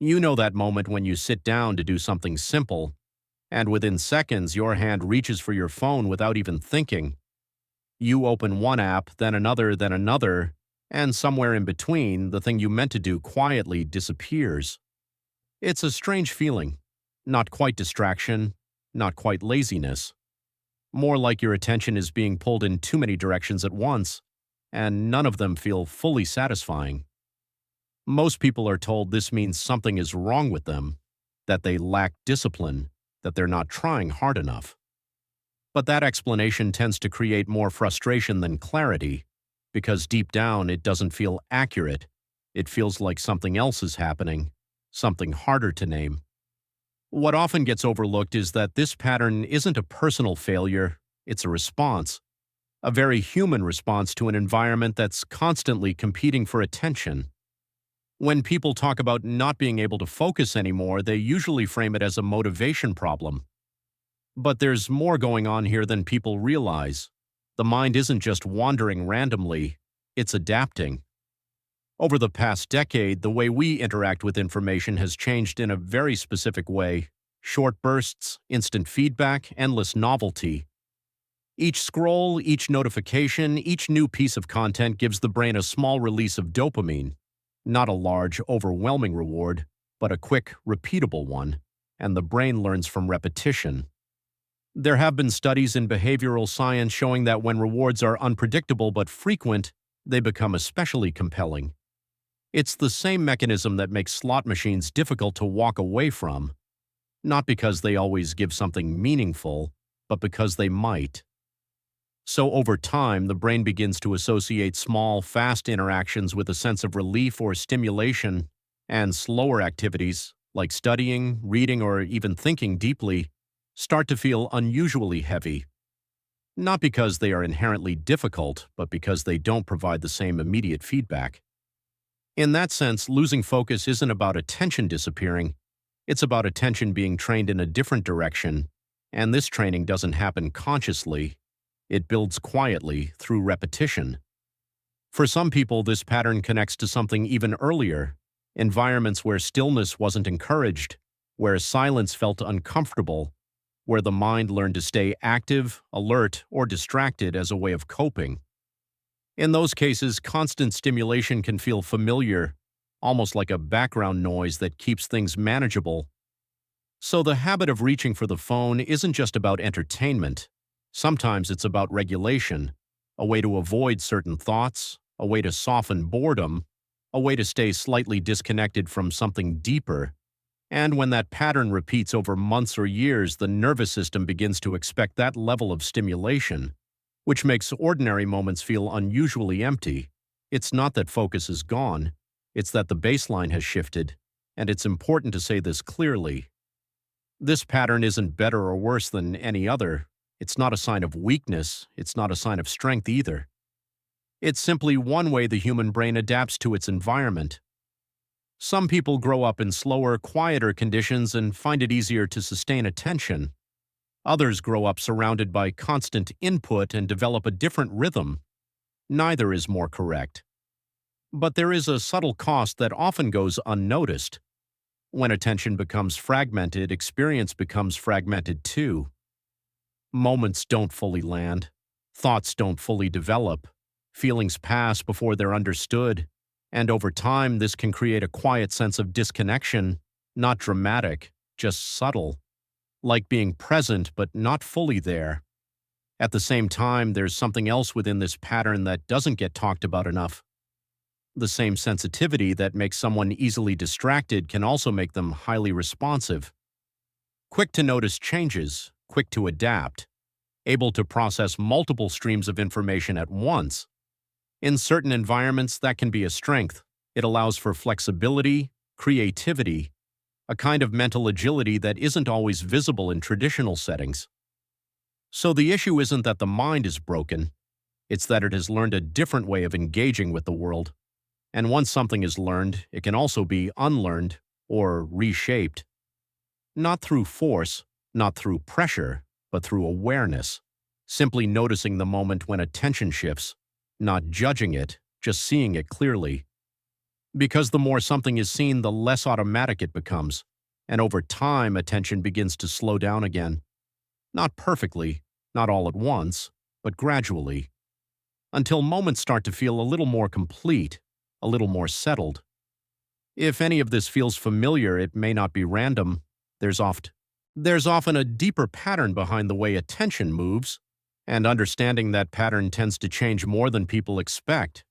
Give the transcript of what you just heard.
You know that moment when you sit down to do something simple, and within seconds your hand reaches for your phone without even thinking. You open one app, then another, and somewhere in between, the thing you meant to do quietly disappears. It's a strange feeling. Not quite distraction, not quite laziness. More like your attention is being pulled in too many directions at once, and none of them feel fully satisfying. Most people are told this means something is wrong with them, that they lack discipline, that they're not trying hard enough. But that explanation tends to create more frustration than clarity, because deep down it doesn't feel accurate. It feels like something else is happening, something harder to name. What often gets overlooked is that this pattern isn't a personal failure, it's a response, a very human response to an environment that's constantly competing for attention. When people talk about not being able to focus anymore, they usually frame it as a motivation problem. But there's more going on here than people realize. The mind isn't just wandering randomly, it's adapting. Over the past decade, the way we interact with information has changed in a very specific way. Short bursts, instant feedback, endless novelty. Each scroll, each notification, each new piece of content gives the brain a small release of dopamine. Not a large, overwhelming reward, but a quick, repeatable one, and the brain learns from repetition. There have been studies in behavioral science showing that when rewards are unpredictable but frequent, they become especially compelling. It's the same mechanism that makes slot machines difficult to walk away from, not because they always give something meaningful, but because they might. So over time, the brain begins to associate small, fast interactions with a sense of relief or stimulation, and slower activities, like studying, reading, or even thinking deeply, start to feel unusually heavy. Not because they are inherently difficult, but because they don't provide the same immediate feedback. In that sense, losing focus isn't about attention disappearing, it's about attention being trained in a different direction, and this training doesn't happen consciously. It builds quietly through repetition. For some people, this pattern connects to something even earlier, environments where stillness wasn't encouraged, where silence felt uncomfortable, where the mind learned to stay active, alert, or distracted as a way of coping. In those cases, constant stimulation can feel familiar, almost like a background noise that keeps things manageable. So the habit of reaching for the phone isn't just about entertainment. Sometimes it's about regulation, a way to avoid certain thoughts, a way to soften boredom, a way to stay slightly disconnected from something deeper. And when that pattern repeats over months or years, the nervous system begins to expect that level of stimulation, which makes ordinary moments feel unusually empty. It's not that focus is gone, it's that the baseline has shifted, and it's important to say this clearly. This pattern isn't better or worse than any other. It's not a sign of weakness, it's not a sign of strength either. It's simply one way the human brain adapts to its environment. Some people grow up in slower, quieter conditions and find it easier to sustain attention. Others grow up surrounded by constant input and develop a different rhythm. Neither is more correct. But there is a subtle cost that often goes unnoticed. When attention becomes fragmented, experience becomes fragmented too. Moments don't fully land. Thoughts don't fully develop. Feelings pass before they're understood. And over time, this can create a quiet sense of disconnection, not dramatic, just subtle. Like being present but not fully there. At the same time, there's something else within this pattern that doesn't get talked about enough. The same sensitivity that makes someone easily distracted can also make them highly responsive. Quick to notice changes, quick to adapt, able to process multiple streams of information at once. In certain environments, that can be a strength. It allows for flexibility, creativity, a kind of mental agility that isn't always visible in traditional settings. So the issue isn't that the mind is broken, it's that it has learned a different way of engaging with the world. And once something is learned, it can also be unlearned or reshaped. Not through force, not through pressure, but through awareness. Simply noticing the moment when attention shifts, not judging it, just seeing it clearly. Because the more something is seen, the less automatic it becomes. And over time, attention begins to slow down again. Not perfectly, not all at once, but gradually. Until moments start to feel a little more complete, a little more settled. If any of this feels familiar, it may not be random. There's often a deeper pattern behind the way attention moves, and understanding that pattern tends to change more than people expect.